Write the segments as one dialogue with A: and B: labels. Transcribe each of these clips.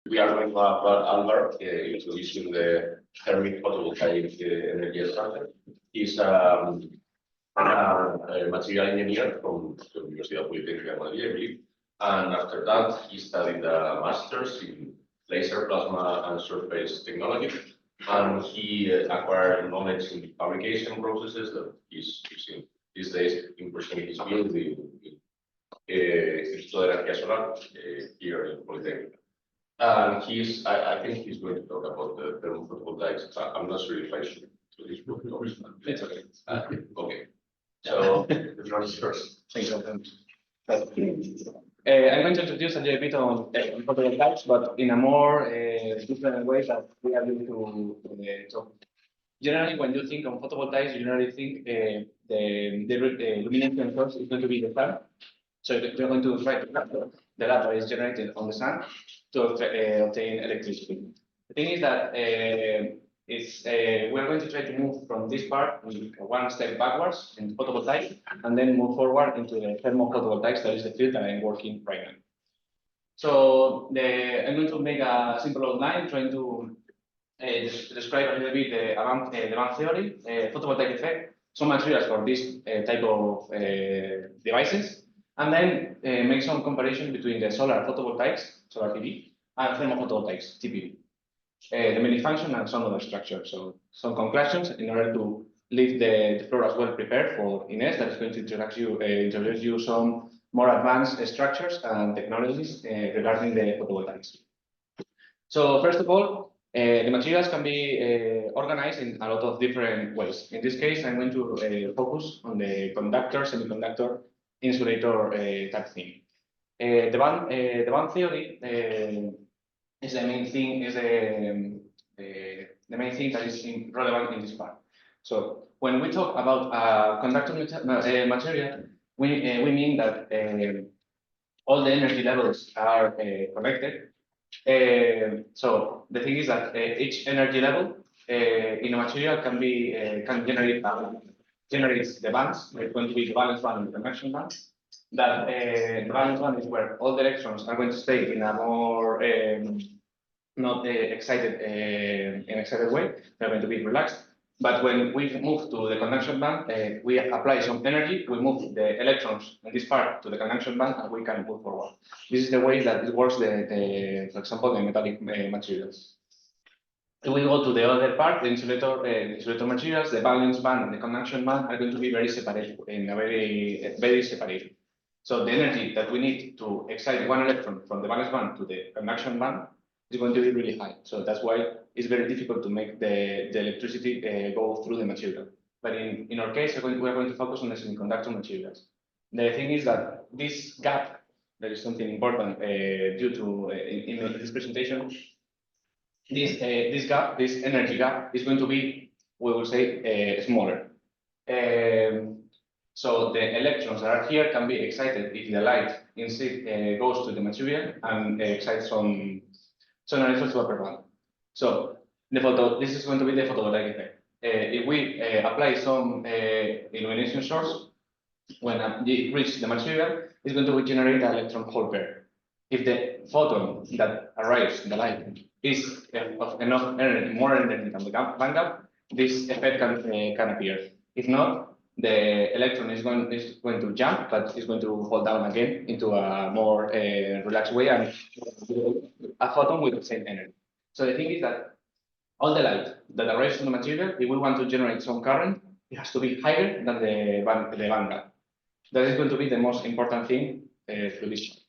A: We are going to have Albert introducing the thermic photovoltaic energy structure. He's a material engineer from the University of Politécnica de Madrid, I believe. And after that, he studied a master's in laser, plasma, and surface technology. And he acquired knowledge in fabrication processes that he's using these days in pursuing his field in Ciclo de energía solar here in Polytechnic. And I think he's going to talk about the thermal photovoltaics. I'm not sure if I should do this book. It's okay. Okay. So the floor is yours.
B: Thank you. I'm going to introduce a little bit on photovoltaics, but in a more different way that we are going to talk. Generally, when you think of photovoltaics, you generally think the illumination source is going to be the sun. So you're going to try to capture the data that is generated on the sun to obtain electricity. The thing is that we're going to try to move from this part one step backwards in photovoltaics and then move forward into the thermal photovoltaics, that is the field that I'm working right now. So I'm going to make a simple outline trying to describe a little bit the advanced theory, photovoltaic effect, some materials for this type of devices, and then make some comparison between the solar photovoltaics, solar PV, and thermal photovoltaics, TPV. The main function and some other structures. So some conclusions in order to leave the floor as well prepared for Ines, that is going to introduce you some more advanced structures and technologies regarding the photovoltaics. So first of all, the materials can be organized in a lot of different ways. In this case, I'm going to focus on the conductor, semiconductor, insulator type thing. The band theory is the main thing. The main thing that is relevant in this part. So when we talk about conductor material, we mean that all the energy levels are connected. So the thing is that each energy level in a material can generate the bands. It's going to be the valence band and the conduction band. That the valence band is where all the electrons are going to stay in a more not excited way. They're going to be relaxed. But when we move to the conduction band, we apply some energy. We move the electrons in this part to the conduction band, and we can move forward. This is the way that it works. For example, the metallic materials. If we go to the other part, the insulator materials, the valence band and the conduction band are going to be very separate, in a very separated. So the energy that we need to excite one electron from the valence band to the conduction band is going to be really high. So that's why it's very difficult to make the electricity go through the material. But in our case, we're going to focus on the semiconductor materials. The thing is that this gap, there is something important due to in this presentation. This energy gap, is going to be, we will say, smaller. So the electrons that are here can be excited if the light instead goes to the material and excites some electrons to upper band. So this is going to be the photovoltaic effect. If we apply some illumination source, when it reaches the material, it's going to generate an electron-hole pair. If the photon that arrives in the light is of enough energy, more energy than the band gap, this effect can appear. If not, the electron is going to jump, but it's going to fall down again into a more relaxed way and a photon with the same energy. So the thing is that all the light that arrives from the material, if we want to generate some current, it has to be higher than the band gap. That is going to be the most important thing through this.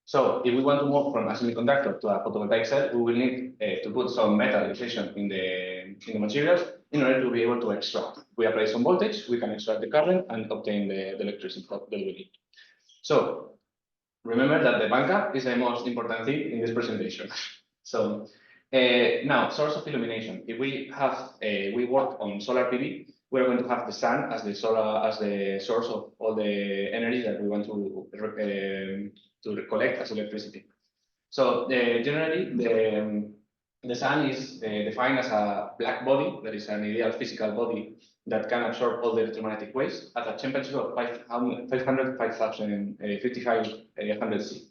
B: So if we want to move from a semiconductor to a photovoltaic cell, we will need to put some metallization in the materials in order to be able to extract. We apply some voltage, we can extract the current and obtain the electricity that we need. So remember that the band gap is the most important thing in this presentation. So now, source of illumination. If we work on solar PV, we're going to have the sun as the source of all the energy that we want to collect as electricity. So generally, the sun is defined as a black body, that is an ideal physical body that can absorb all the electromagnetic waves at a temperature of 500 to 5500 C.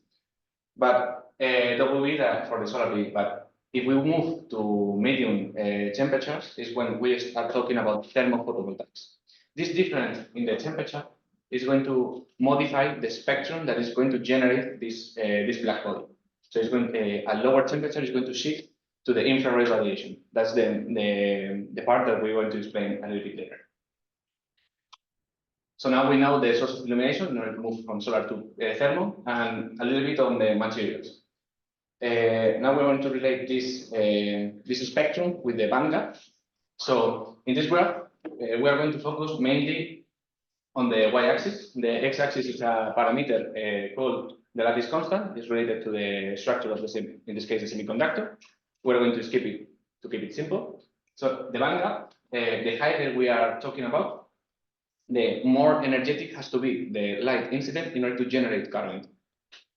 B: But that will be that for the solar PV. But if we move to medium temperatures, is when we start talking about thermophotovoltaics. This difference in the temperature is going to modify the spectrum that is going to generate this black body. So it's going at lower temperature is going to shift to the infrared radiation. That's the part that we're going to explain a little bit later. So now we know the source of illumination in order to move from solar to thermal, and a little bit on the materials. Now we're going to relate this spectrum with the bandgap. So in this graph, we are going to focus mainly on the y-axis. The x-axis is a parameter called the lattice constant. It's related to the structure of the, in this case, the semiconductor. We're going to skip it to keep it simple. So the bandgap, the higher we are talking about, the more energetic has to be the light incident in order to generate current.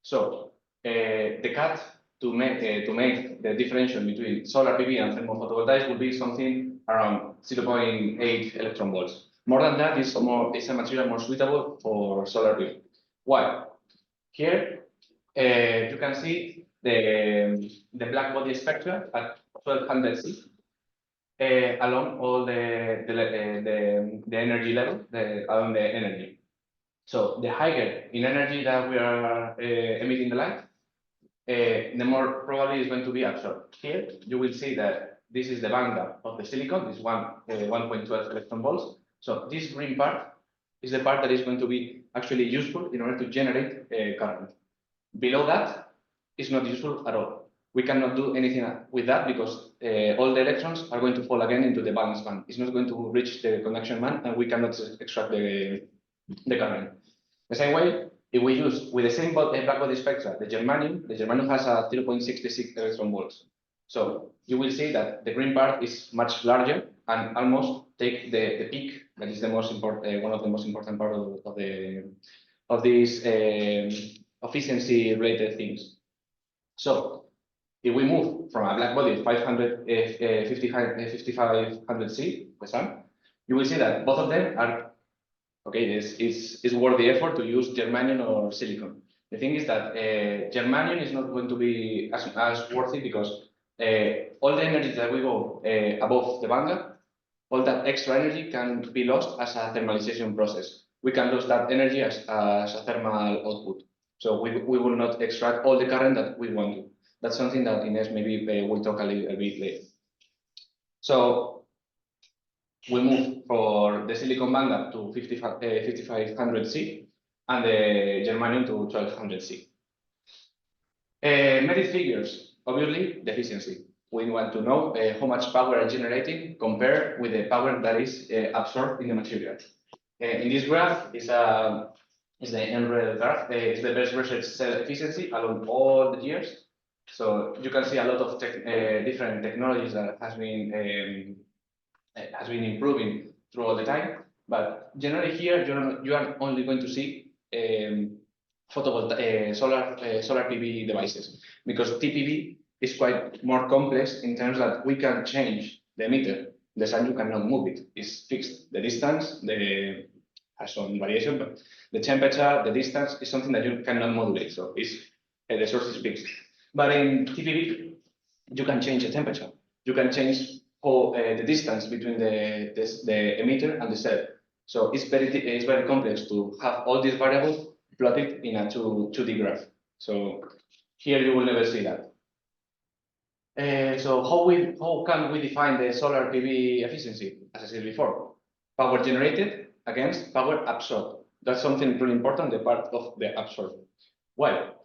B: So the cut to make the differential between solar PV and thermophotovoltaics will be something around 0.8 electron volts. More than that is a material more suitable for solar PV. Why? Here you can see the black body spectra at 1200 C. Along all the energy level, along the energy. So the higher in energy that we are emitting the light, the more probably is going to be absorbed. Here you will see that this is the bandgap of the silicon, this 1.12 electron volts. So this green part is the part that is going to be actually useful in order to generate current. Below that is not useful at all. We cannot do anything with that because all the electrons are going to fall again into the valence band. It's not going to reach the conduction band, and we cannot extract the current. The same way, if we use with the same black body spectra the germanium has a 0.66 electron volts. So you will see that the green part is much larger and almost take the peak. That is the most important, one of the most important part of these efficiency related things. So if we move from a black body 5500 C, the sun, you will see that both of them are okay. It's worth the effort to use germanium or silicon. The thing is that germanium is not going to be as worthy because all the energy that we go above the bandgap, all that extra energy can be lost as a thermalization process. We can lose that energy as a thermal output. So we will not extract all the current that we want to. That's something that Ines maybe we'll talk a little bit later. So we move for the silicon bandgap to 5500 C and the germanium to 1200 C. Method figures, obviously, the efficiency. We want to know how much power are generating compared with the power that is absorbed in the material. In this graph is the enero graph. It's the best research cell efficiency along all the years. So you can see a lot of different technologies that has been improving through all the time. But generally here, you are only going to see solar PV devices, because TPV is quite more complex in terms that we can change the emitter. The sun, you cannot move it. It's fixed. The distance, has some variation, but the temperature, the distance is something that you cannot modulate. So it's the source is fixed. But in TPV, you can change the temperature. You can change the distance between the emitter and the cell. So it's very complex to have all these variables plotted in a 2D graph. So here you will never see that. So how can we define the solar PV efficiency? As I said before, power generated against power absorbed. That's something really important, the part of the absorbed. Why?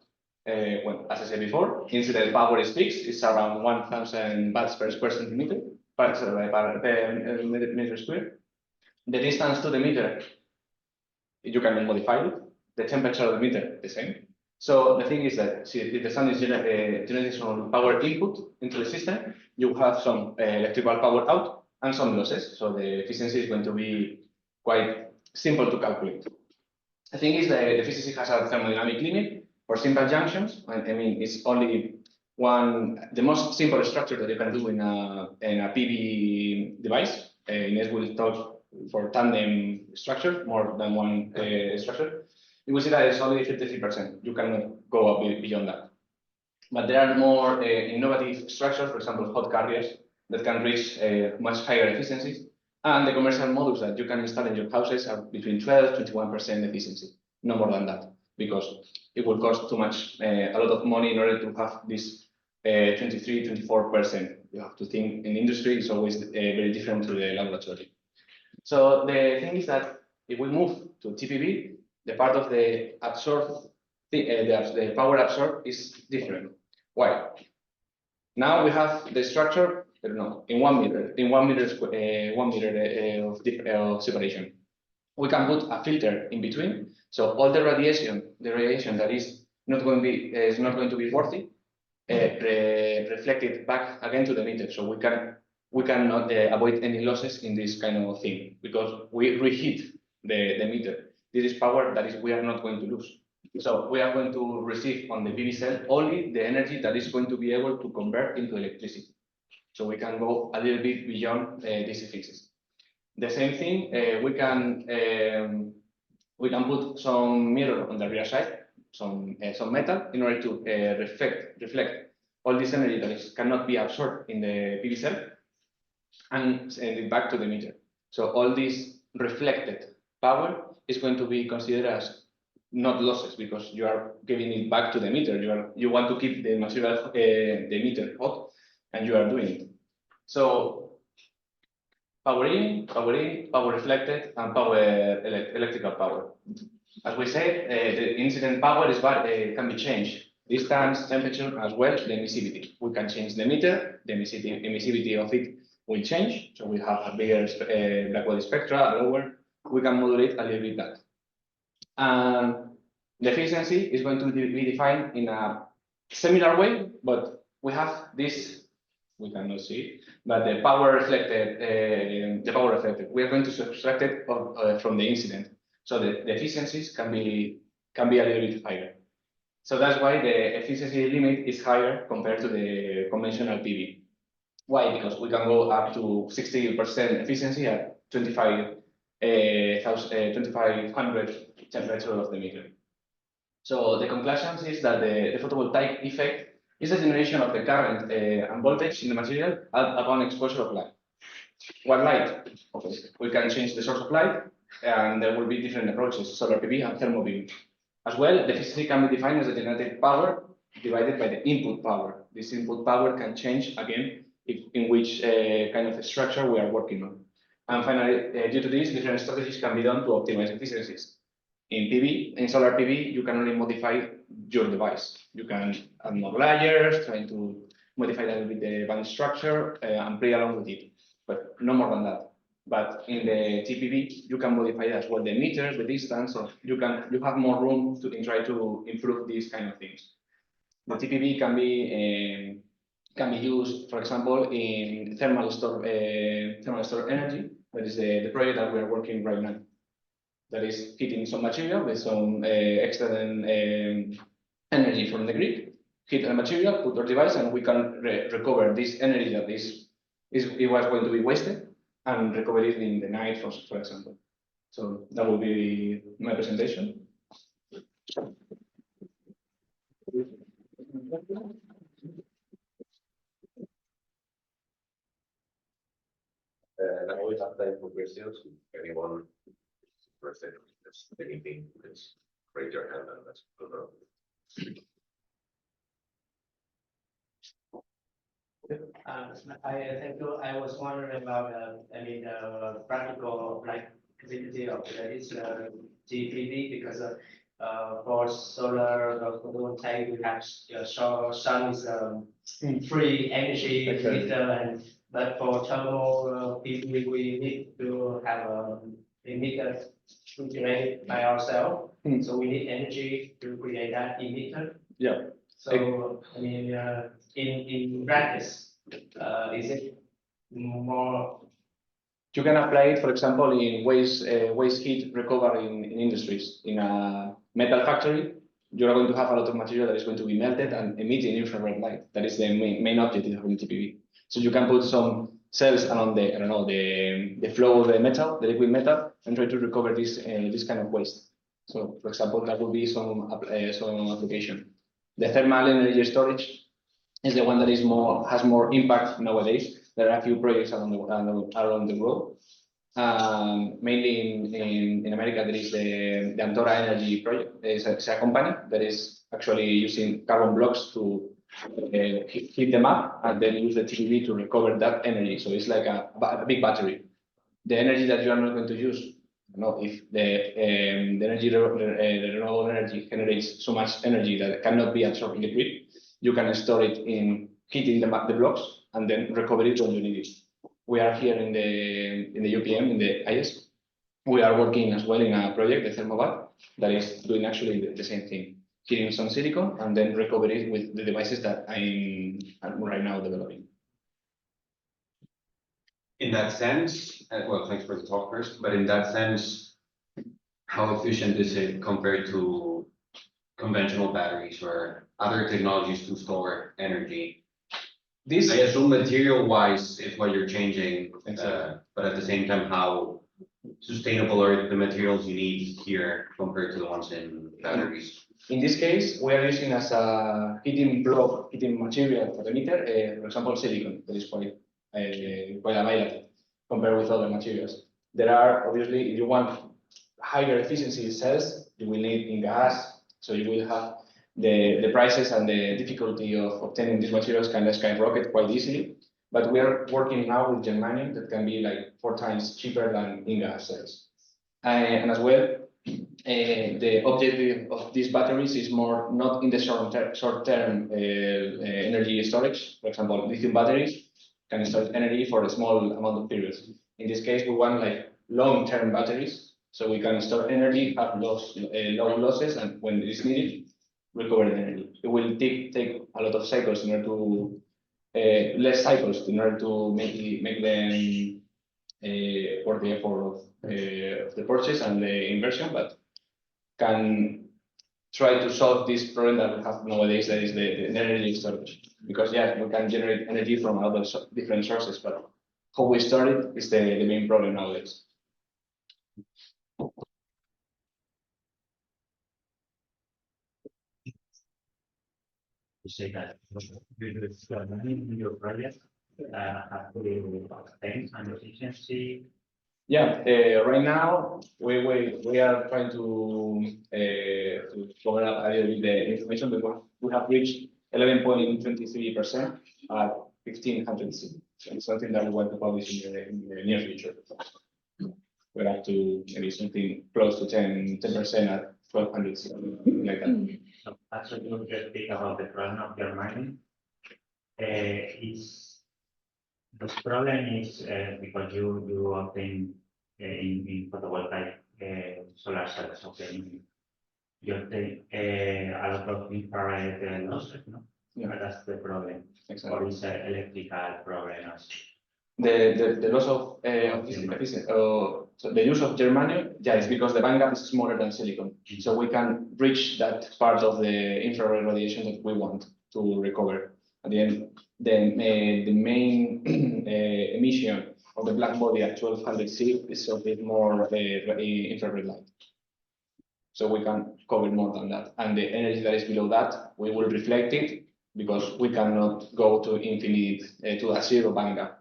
B: Well, as I said before, incident power is fixed. It's around 1000 watts per square centimeter, per meter square. The distance to the meter, you can modify it. The temperature of the meter, the same. So the thing is that if the sun is generating some power input into the system, you have some electrical power out and some losses. So the efficiency is going to be quite simple to calculate. The thing is that the efficiency has a thermodynamic limit. For simple junctions, I mean, it's only the most simple structure that you can do in a PV device. Ines will talk for tandem structure, more than one structure. You will see that it's only 53%. You cannot go up beyond that. But there are more innovative structures, for example, hot carriers that can reach much higher efficiencies. And the commercial modules that you can install in your houses are between 12–21% efficiency, no more than that, because it will cost too much, a lot of money in order to have this 23–24%. You have to think in industry, it's always very different to the laboratory. So the thing is that if we move to TPV, the part of the absorbed, the power absorbed is different. Why? Now we have the structure, I don't know, in 1 meter, of separation. We can put a filter in between, so all the radiation that is not going to be worthy, reflected back again to the meter. So we cannot avoid any losses in this kind of thing because we reheat the meter. This is power that we are not going to lose. So we are going to receive on the PV cell only the energy that is going to be able to convert into electricity. So we can go a little bit beyond DC fixes. The same thing, we can put some mirror on the rear side, some metal, in order to reflect all this energy that cannot be absorbed in the PV cell and send it back to the meter. So all this reflected power is going to be considered as not losses because you are giving it back to the meter. You want to keep the material, the meter hot, and you are doing it. So power in, power reflected, and power electrical power. As we said, the incident power can be changed. Distance, temperature, as well, the emissivity. We can change the meter, the emissivity of it will change. So we have a bigger black body spectra, lower. We can modulate a little bit that. And the efficiency is going to be defined in a similar way, but we have this, we cannot see it, but the power reflected, we are going to subtract it from the incident. So the efficiencies can be a little bit higher. So that's why the efficiency limit is higher compared to the conventional PV. Why? Because we can go up to 60% efficiency at 2500 temperature of the meter. So the conclusion is that the photovoltaic effect is the generation of the current and voltage in the material upon exposure of light. What light? Okay, we can change the source of light, and there will be different approaches: solar PV and thermal PV. As well, the efficiency can be defined as the generated power divided by the input power. This input power can change again in which kind of structure we are working on. And finally, due to this, different strategies can be done to optimize efficiencies. In solar PV, you can only modify your device. You can add more layers, trying to modify a little bit the band structure and play along with it, but no more than that. But in the TPV, you can modify as well the meters, the distance, so you have more room to try to improve these kind of things. The TPV can be used, for example, in thermal store energy. That is the project that we are working right now. That is heating some material with some extra energy from the grid, heat the material, put our device, and we can recover this energy that it was going to be wasted and recover it in the night, for example. So that will be my presentation.
A: Now we have time for questions. If anyone is interested in anything, please raise your hand and let's go around.
C: Thank you. I was wondering about the practical applicability of this TPV because for solar photovoltaic we have sun is free energy emitter, but for thermal PV we need to have a emitter to create by ourselves. So we need energy to create that emitter.
B: Yeah.
C: So in practice, is it more?
B: You can apply it, for example, in waste heat recovery in industries. In a metal factory, you are going to have a lot of material that is going to be melted and emitting infrared light. That is the main objective of the TPV. So you can put some cells along the flow of the metal, the liquid metal, and try to recover this kind of waste. So, for example, that would be some application. The thermal energy storage is the one that has more impact nowadays. There are a few projects around the world. Mainly in America, there is the Antora Energy project. It's a company that is actually using carbon blocks to heat them up and then use the TVD to recover that energy. So it's like a big battery. The energy that you are not going to use, if the renewable energy generates so much energy that it cannot be absorbed in the grid, you can store it in heating the blocks and then recover it when you need it. We are here in the UPM, in the IS. We are working as well in a project, the Thermovat, that is doing actually the same thing, heating some silicon and then recover it with the devices that I'm right now developing.
D: In that sense, well, thanks for the talk first, but in that sense, how efficient is it compared to conventional batteries or other technologies to store energy? I assume material-wise is what you're changing, but at the same time, how sustainable are the materials you need here compared to the ones in batteries?
B: In this case, we are using as a heating material for the meter, for example, silicon, that is quite available compared with other materials. There are, obviously, if you want higher efficiency cells, you will need in gas, so you will have the prices and the difficulty of obtaining these materials can skyrocket quite easily. But we are working now with germanium that can be like 4 times cheaper than in-gas cells. And as well, the objective of these batteries is more not in the short-term energy storage. For example, lithium batteries can store energy for a small amount of periods. In this case, we want like long-term batteries, so we can store energy, have low losses, and when it is needed, recover the energy. It will take a lot of cycles in order to less cycles in order to make them for the effort of the purchase and the inversion, but can try to solve this problem that we have nowadays, that is the energy storage. Because yeah, we can generate energy from other different sources, but how we store it is the main problem nowadays.
E: To say that in your project have to obtain an efficiency.
B: Yeah, right now we are trying to cover up a little bit the information because we have reached 11.23% at 1500 C. So it's something that we want to publish in the near future. We're up to maybe something close to 10% at 1200 C, like that.
E: So actually, you just speak about the problem of Germany. The problem is because you obtain in photovoltaic solar cells, okay, you obtain a lot of infrared losses, no? Yeah. That's the problem. Exactly. Or is an electrical problem?
B: The loss of efficiency, so the use of germanium, yeah, is because the bandgap is smaller than silicon. Mm-hmm. So we can reach that part of the infrared radiation that we want to recover. At the end, the main emission of the black body at 1200 C is a bit more infrared light. So we can cover more than that. And the energy that is below that, we will reflect it because we cannot go to infinite, to a zero bandgap.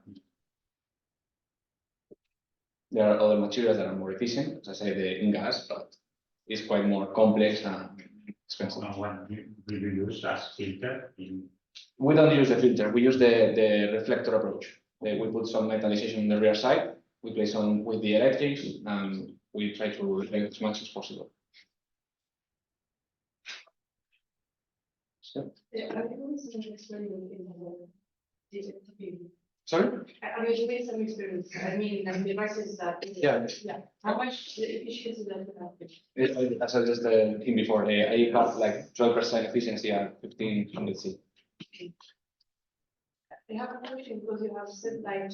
B: There are other materials that are more efficient, as I say, the in-gas, but it's quite more complex and expensive.
E: What do you use as filter?
B: We don't use the filter, we use the reflector approach. We put some metallization on the rear side, we place on with the electrics, and we try to reflect as much as possible. So, sorry?
F: Are you doing some experiments? I mean, devices that.
B: Yeah.
F: How much efficiency does it have?
B: As I just said before, I have like 12% efficiency at 1500 C.
F: I have a question because you have said like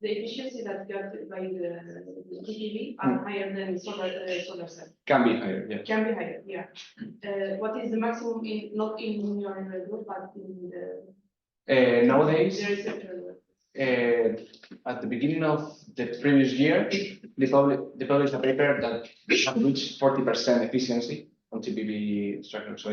F: the efficiency that got by the PV are higher than solar cell.
B: Can be higher, yeah.
F: Can be higher, yeah. What is the maximum not in your group, but in the
B: nowadays? At the beginning of the previous year, they published a paper that have reached 40% efficiency TPV structure. So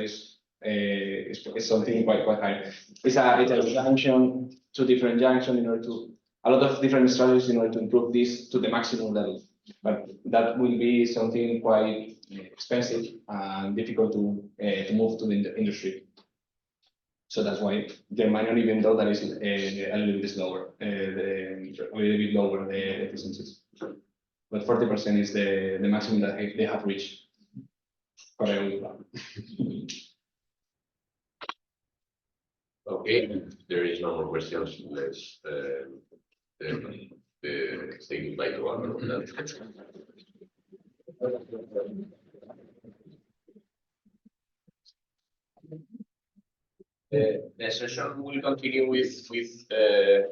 B: it's something quite high. It's a junction, two different junctions in order to a lot of different strategies in order to improve this to the maximum level. But that will be something quite expensive and difficult to move to the industry. So that's why Germany, even though that is a little bit slower, a little bit lower the efficiencies. But 40% is the maximum that they have reached. For
A: Okay, if there is no more questions. Let's say goodbye to one. The session will continue with the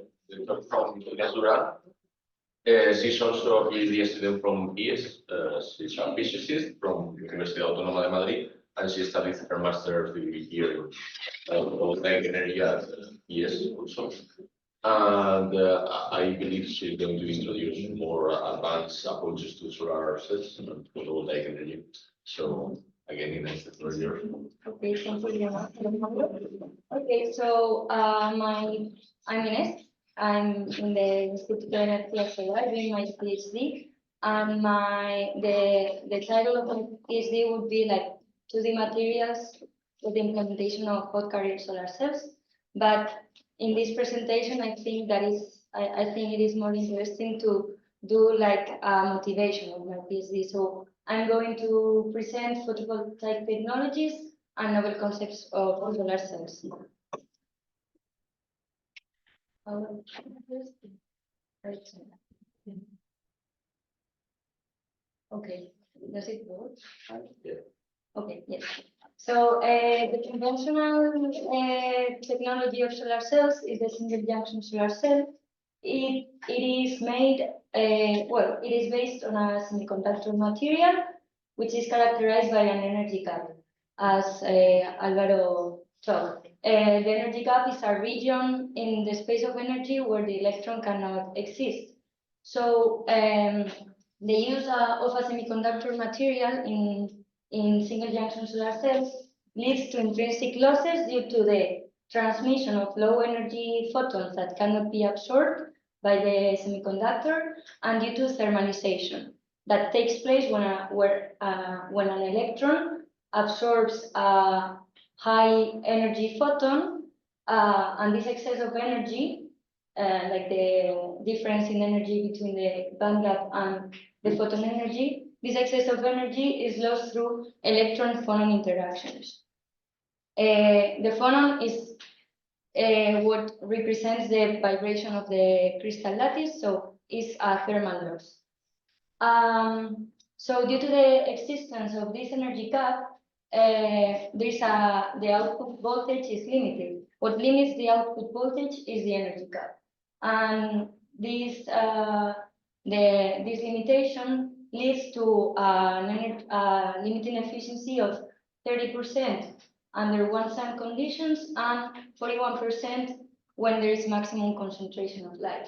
A: talk from Doctorado. She's also a PhD student from ES. She's a physicist from Universidad Autónoma de Madrid, and she studied her master's degree here in photovoltaic energy at ES also. And I believe she's going to introduce more advanced approaches to solar cells and photovoltaic energy. So again, in the floor is yours.
G: Okay, thank you very much. Okay, so I'm Ines. I'm in the Institute of Energy doing my PhD, and the title of my PhD would be like 2D materials for the implementation of hot carrier solar cells. But in this presentation, I think it is more interesting to do like a motivation of my PhD. So I'm going to present photovoltaic technologies and novel concepts of solar cells. Okay, does it work?
A: Yeah.
G: Okay, yes. So the conventional technology of solar cells is the single junction solar cell. It is made, it is based on a semiconductor material, which is characterized by an energy gap, as Alvaro told. The energy gap is a region in the space of energy where the electron cannot exist. So the use of a semiconductor material in single junction solar cells leads to intrinsic losses due to the transmission of low energy photons that cannot be absorbed by the semiconductor, and due to thermalization that takes place when an electron absorbs a high energy photon, and this excess of energy, like the difference in energy between the band gap and the photon energy, this excess of energy is lost through electron-phonon interactions. The phonon is what represents the vibration of the crystal lattice, so it's a thermal loss. So due to the existence of this energy gap, the output voltage is limited. What limits the output voltage is the energy gap, and this limitation leads to limiting efficiency of 30% under one-time conditions and 41% when there is maximum concentration of light.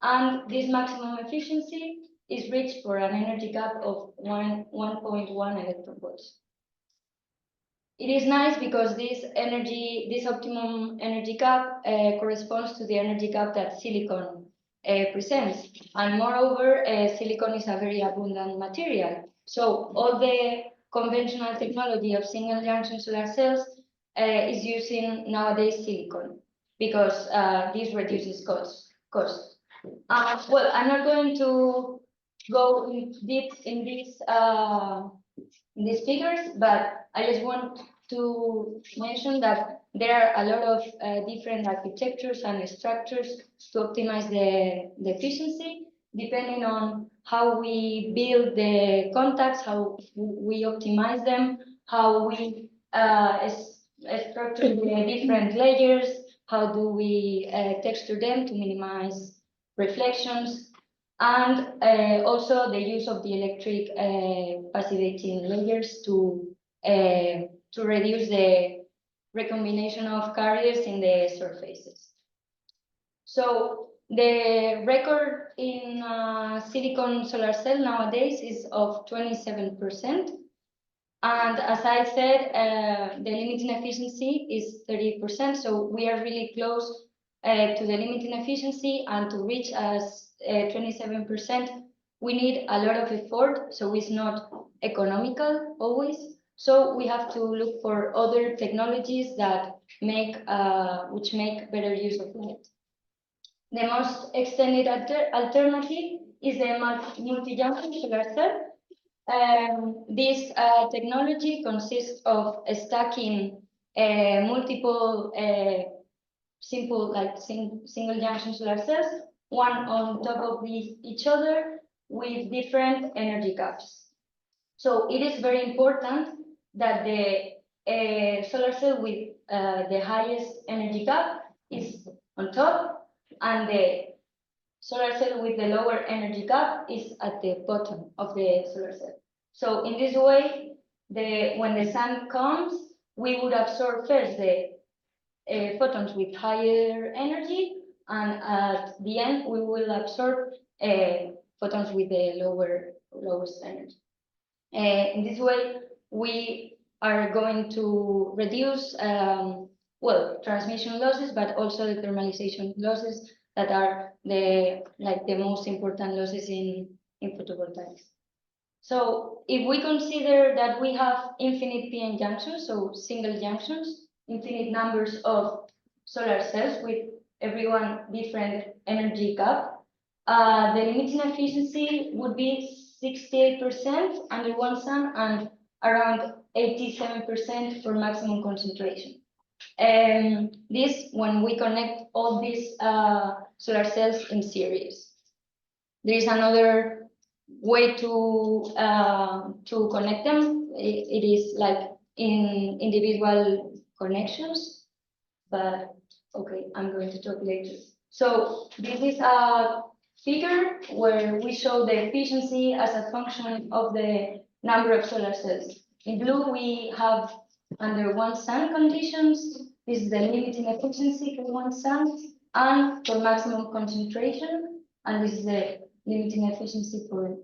G: And this maximum efficiency is reached for an energy gap of 1.1 electron volts. It is nice because this optimum energy gap corresponds to the energy gap that silicon presents. And moreover, silicon is a very abundant material. So all the conventional technology of single junction solar cells is using nowadays silicon because this reduces cost. Well, I'm not going to go deep in these figures, but I just want to mention that there are a lot of different architectures and structures to optimize the efficiency, depending on how we build the contacts, how we optimize them, how we structure the different layers, how do we texture them to minimize reflections, and also the use of the electric passivating layers to reduce the recombination of carriers in the surfaces. So the record in silicon solar cell nowadays is of 27%, And as I said, the limiting efficiency is 30%, so we are really close to the limiting efficiency, and to reach as 27%, we need a lot of effort, so it's not economical always. So we have to look for other technologies that make which make better use of light. The most extended alternative is the multi-junction solar cell. This technology consists of stacking multiple simple single junction solar cells, one on top of each other with different energy gaps. So it is very important that the solar cell with the highest energy gap is on top, and the solar cell with the lower energy gap is at the bottom of the solar cell. So in this way, when the sun comes, we would absorb first the photons with higher energy, and at the end, we will absorb photons with the lowest energy. In this way, we are going to reduce transmission losses, but also the thermalization losses that are the most important losses in photovoltaics. So if we consider that we have infinite PN junctions, so single junctions, infinite numbers of solar cells with everyone different energy gap, the limiting efficiency would be 68% under one sun and around 87% for maximum concentration. This when we connect all these solar cells in series. There is another way to connect them. It is like in individual connections, but okay, I'm going to talk later. So this is a figure where we show the efficiency as a function of the number of solar cells. In blue, we have under one sun conditions. This is the limiting efficiency for one sun and for maximum concentration, and this is the limiting efficiency for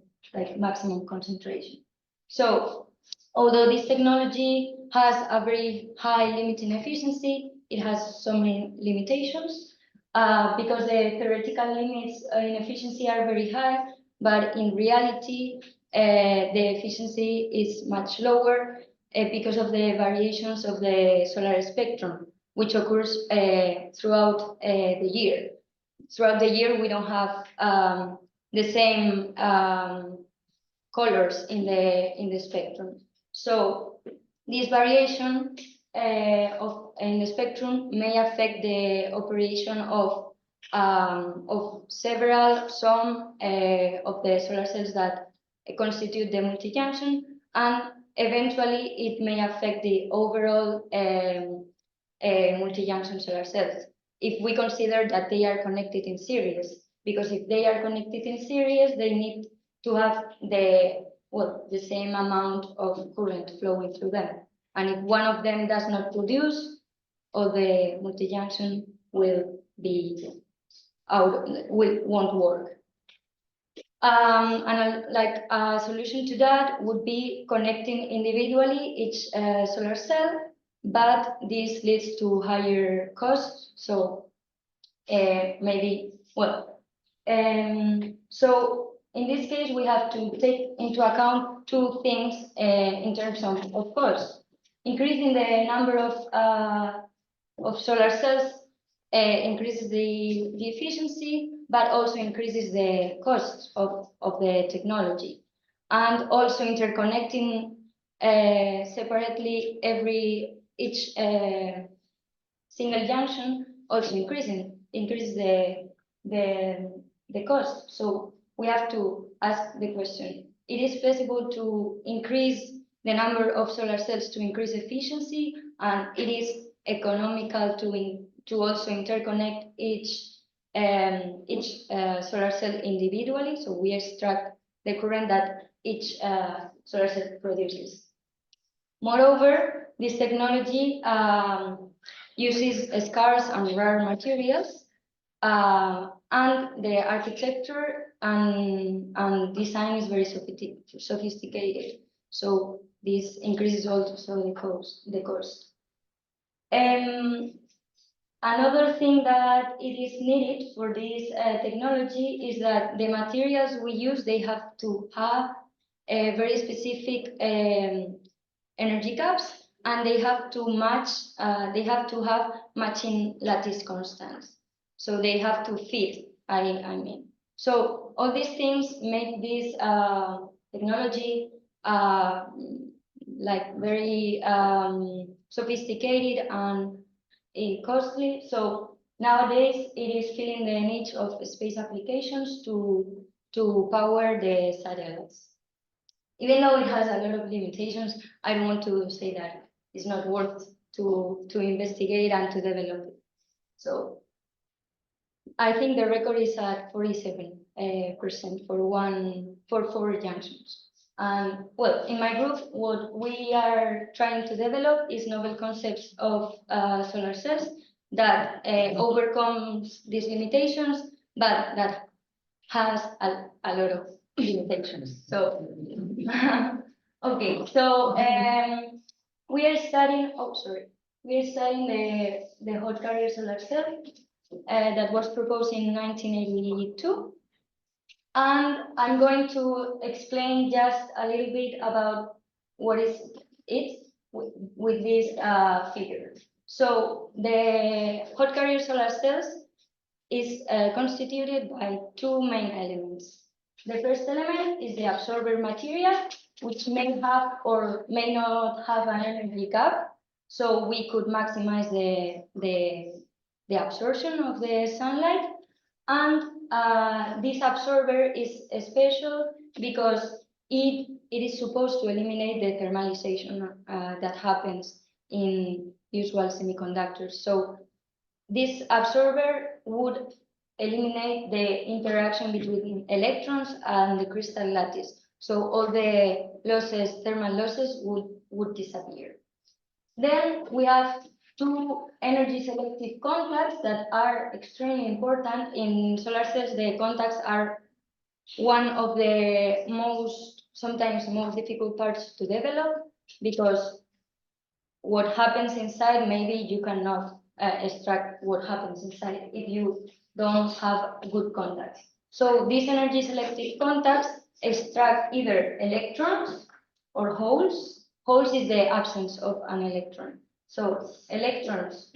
G: maximum concentration. So although this technology has a very high limiting efficiency, it has so many limitations because the theoretical limits in efficiency are very high, but in reality, the efficiency is much lower because of the variations of the solar spectrum, which occurs throughout the year. Throughout the year, we don't have the same colors in the spectrum. So this variation in the spectrum may affect the operation of some of the solar cells that constitute the multi-junction, and eventually it may affect the overall multi-junction solar cells if we consider that they are connected in series. Because if they are connected in series, they need to have the same amount of current flowing through them. And if one of them does not produce, all the multi-junction will be won't work. And a solution to that would be connecting individually each solar cell, but this leads to higher costs. So so in this case, we have to take into account two things in terms of cost. Increasing the number of solar cells increases the efficiency, but also increases the cost of the technology. And also interconnecting separately each single junction also increases the cost. So we have to ask the question, it is feasible to increase the number of solar cells to increase efficiency, and it is economical to also interconnect each solar cell individually, so we extract the current that each solar cell produces. Moreover, this technology uses scarce and rare materials, and the architecture and design is very sophisticated. So this increases also the cost. Another thing that it is needed for this technology is that the materials we use, they have to have a very specific energy caps, and they have to match, they have to have matching lattice constants. So they have to fit, I mean. So all these things make this technology like very sophisticated and costly. So nowadays it is filling the niche of space applications to power the satellites. Even though it has a lot of limitations, I don't want to say that it's not worth to investigate and to develop it. So I think the record is at 47% for 4 junctions. And well, in my group, what we are trying to develop is novel concepts of solar cells that overcomes these limitations, but that has a lot of limitations. So, okay, so we are studying. Oh, sorry, we are studying the hot carrier solar cell that was proposed in 1982. And I'm going to explain just a little bit about what is it with this figure. So the hot carrier solar cells is constituted by 2 main elements. The first element is the absorber material, which may have or may not have an energy gap. So we could maximize the absorption of the sunlight. And this absorber is special because it is supposed to eliminate the thermalization that happens in usual semiconductors. So this absorber would eliminate the interaction between electrons and the crystal lattice. So all the losses, thermal losses would disappear. Then we have 2 energy selective contacts that are extremely important in solar cells. The contacts are one of the sometimes most difficult parts to develop, because what happens inside, maybe you cannot extract what happens inside if you don't have good contacts. So these energy selective contacts extract either electrons or holes. Holes is the absence of an electron. So electrons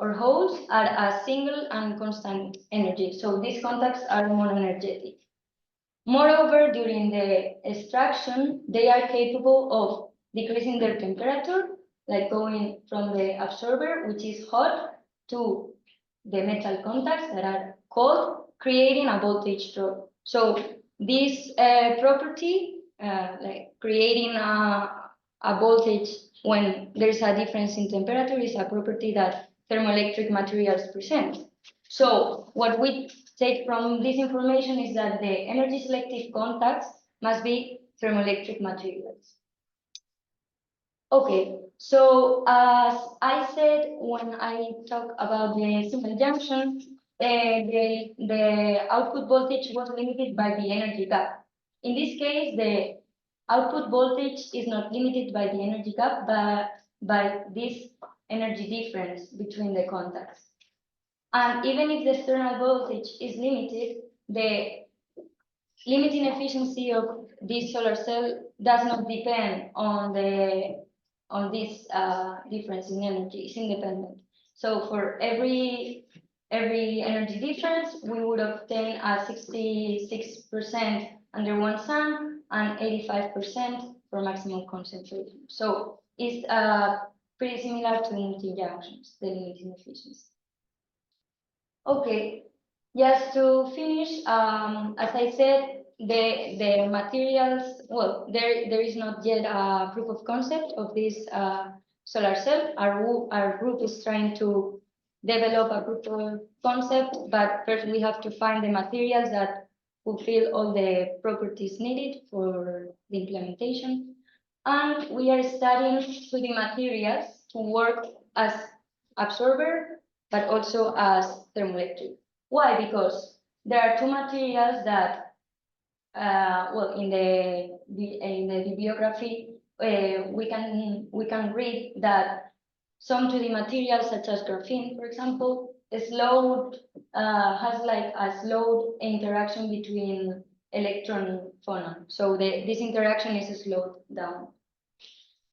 G: or holes are a single and constant energy. So these contacts are monoenergetic. Moreover, during the extraction, they are capable of decreasing their temperature, like going from the absorber, which is hot, to the metal contacts that are cold, creating a voltage drop. So this property, like creating a voltage when there's a difference in temperature, is a property that thermoelectric materials present. So what we take from this information is that the energy selective contacts must be thermoelectric materials. Okay, so as I said when I talk about the single junction, the output voltage was limited by the energy gap. In this case, the output voltage is not limited by the energy gap, but by this energy difference between the contacts. And even if the external voltage is limited, the limiting efficiency of this solar cell does not depend on this difference in energy. It's independent. So for every energy difference, we would obtain a 66% under one sun and 85% for maximum concentration. So it's pretty similar to multi-junctions, the limiting efficiency. Okay, just to finish, as I said, the materials, well, there is not yet a proof of concept of this solar cell. Our group is trying to develop a proof of concept, but first we have to find the materials that fulfill all the properties needed for the implementation. And we are studying 3D materials to work as absorber, but also as thermoelectric. Why? Because there are 2 materials that, well, in the bibliography, we can read that some 2D materials such as graphene, for example, has like a slowed interaction between electron and phonon. So this interaction is slowed down.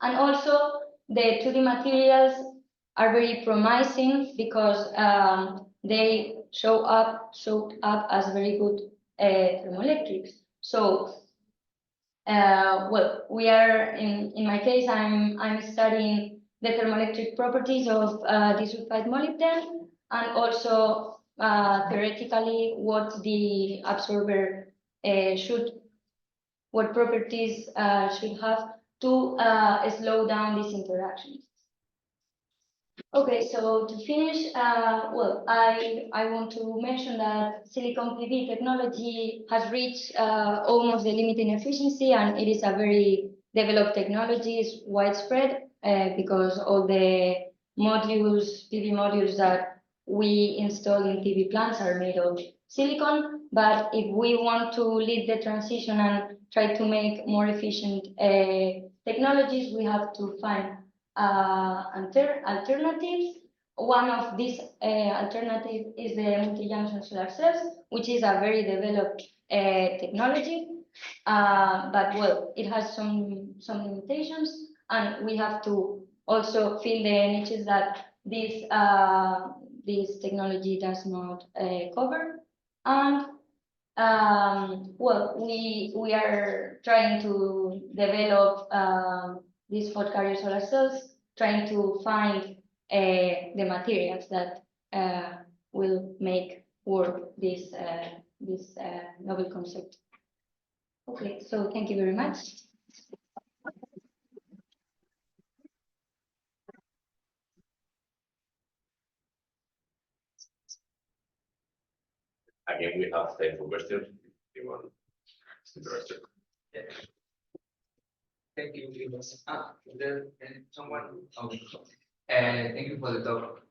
G: And also the 2D materials are very promising because they show up as very good thermoelectrics. So well, we are in my case, I'm studying the thermoelectric properties of disulfide molybdenum, and also theoretically what the absorber what properties should have to slow down these interactions. Okay, so to finish, well, I want to mention that silicon PV technology has reached almost the limit in efficiency, and it is a very developed technology. It's widespread because all the modules, PV modules that we install in PV plants are made of silicon. But if we want to lead the transition and try to make more efficient technologies, we have to find alternatives. One of these alternatives is the multi-junction solar cells, which is a very developed technology, but well, it has some limitations, and we have to also fill the niches that this technology does not cover. And well, we are trying to develop these hot carrier solar cells, trying to find the materials that will make work this novel concept. Okay, so thank you very much.
A: Again, we have time for questions. If anyone is interested.
H: Thank you, Lucas. There someone? Okay. Thank you for the talk.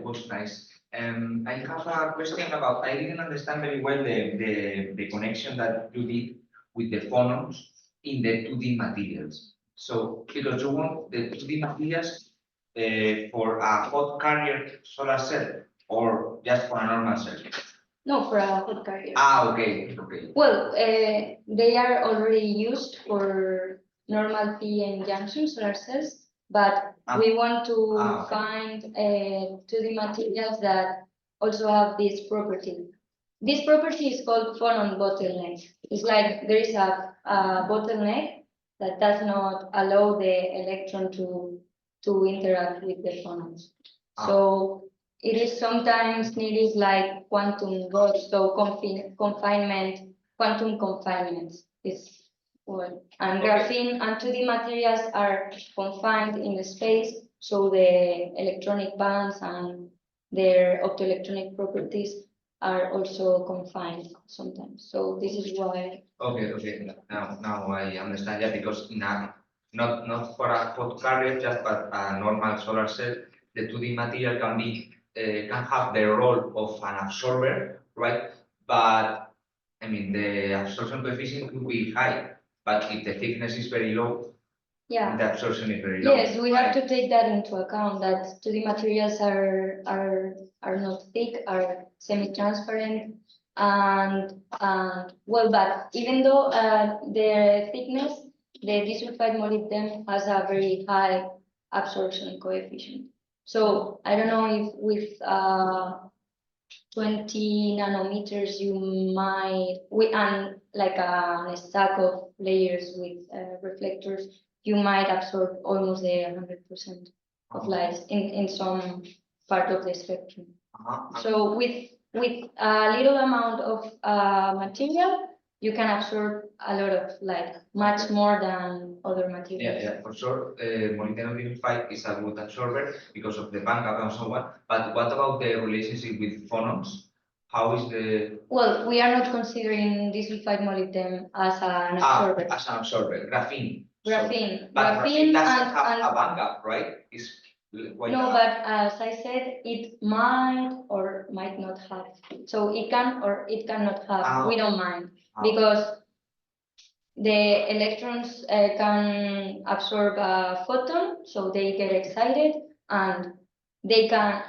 H: Was nice. I have a question about. I didn't understand very well the connection that you did with the phonons in the 2D materials. So because you want the 2D materials for a hot carrier solar cell or just for a normal cell?
G: No, for a hot carrier.
H: Okay.
G: Well, they are already used for normal PN junction solar cells, but we want to find 2D materials that also have this property. This property is called phonon bottleneck. It's like there is a bottleneck that does not allow the electron to interact with the phonons. So it is sometimes needed like quantum dots, so confinement, quantum confinement is what. And graphene and 2D materials are confined in the space, so the electronic bands and their optoelectronic properties are also confined sometimes. So this is why.
H: Okay. Now I understand. Yeah, because not for a hot carrier, just but a normal solar cell, the 2D material can have the role of an absorber, right? But I mean, the absorption coefficient could be high, but if the thickness is very low,
G: yeah,
H: the absorption is very low.
G: Yes, we have to take that into account, that 2D materials are not thick, are semi-transparent, and well, but even though the thickness, the disulfide molybdenum has a very high absorption coefficient. So I don't know if with 20 nanometers you might, and like a stack of layers with reflectors, you might absorb almost 100% of light in some part of the spectrum. So with a little amount of material, you can absorb a lot of light, much more than other materials.
H: Yeah, for sure. Molybdenum disulfide is a good absorber because of the backup and so on. But what about the relationship with phonons? How is the?
G: Well, we are not considering disulfide molybdenum as an absorber.
H: As an absorber, graphene.
G: Graphene.
H: But graphene doesn't have
G: and
H: a backup, right? It's
G: no, but as I said, it might or might not have. So it can or it cannot have. We don't mind because the electrons can absorb a photon, so they get excited, and they can,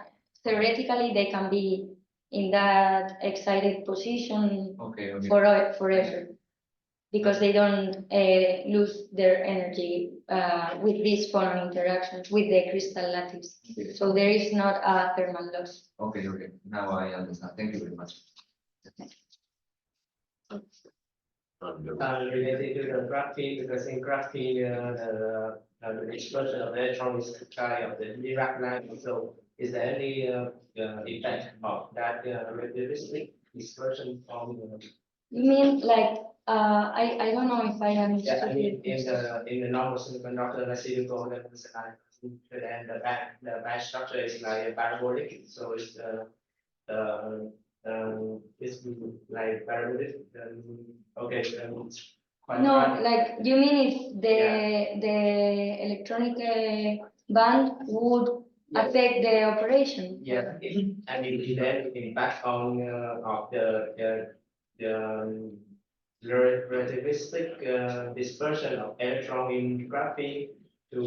G: theoretically, they can be in that excited position
H: Okay, okay.
G: forever, because they don't lose their energy with these phonon interactions with the crystal lattice.
H: Okay.
G: So there is not a thermal loss.
H: Okay, okay. Now I understand. Thank you very much.
C: Related to the graphene, because in graphene, the dispersion of electron is kind of the Dirac line. So is there any effect of that relativistic dispersion on
G: You mean like I don't know if I
C: yeah, I
G: understood
C: mean,
G: it.
C: in the normal semiconductor, let's say you go and then the band structure is like parabolic, so it's it's like parabolic. Okay, it's quite
G: No,
C: hard.
G: like you mean if the electronic band would
C: Yeah.
G: affect the operation?
C: Yeah, and it then impact on of the relativistic dispersion of electron in graphene to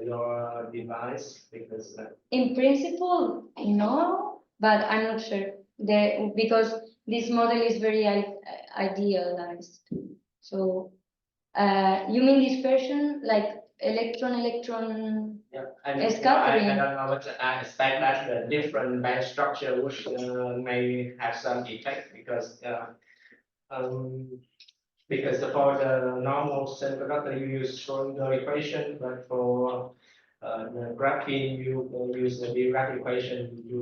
C: your device, because
G: In principle, no, but I'm not sure. Because this model is very idealized. So you mean dispersion, like electron?
C: yeah,
G: Scattering.
C: I don't know what I expect that the different band structure which may have some effect because for the normal semiconductor you use Schrödinger equation, but for the graphene you use the Dirac equation to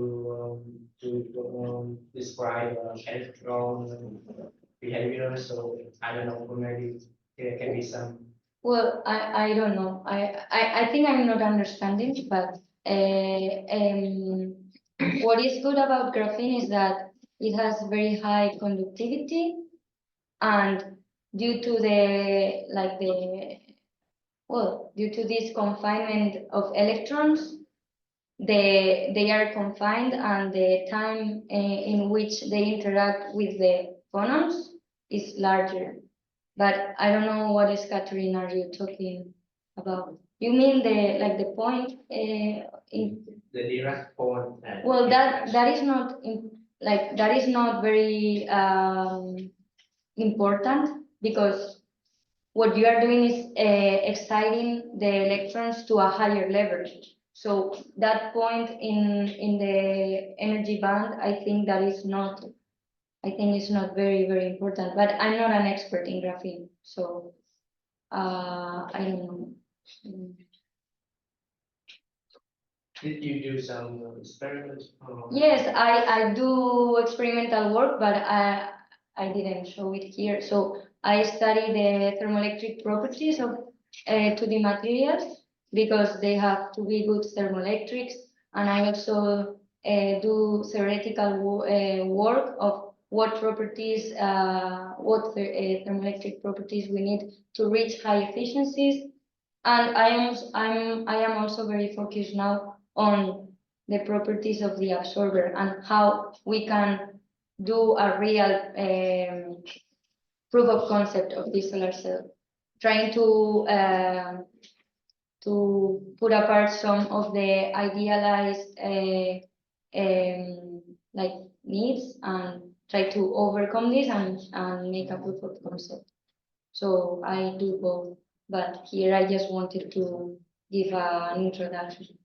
C: describe electron behavior. So I don't know, maybe there can be some.
G: Well, I don't know. I think I'm not understanding, but what is good about graphene is that it has very high conductivity, and due to due to this confinement of electrons, they are confined, and the time in which they interact with the phonons is larger. But I don't know what scattering are you talking about. You mean the point in
C: The Dirac point.
G: well, that is not that is not very important, because what you are doing is exciting the electrons to a higher level. So that point in the energy band, I think it's not very important. But I'm not an expert in graphene, so I don't know.
C: Did you do some experiments?
G: Yes, I do experimental work, but I didn't show it here. So I study the thermoelectric properties of 2D materials, because they have to be good thermoelectrics, and I also do theoretical work of what properties, thermoelectric properties we need to reach high efficiencies, and I am also very focused now on the properties of the absorber and how we can do a real proof of concept of this solar cell, trying to put apart some of the idealized needs and try to overcome this and make a proof of concept. So I do both, but here I just wanted to give an introduction.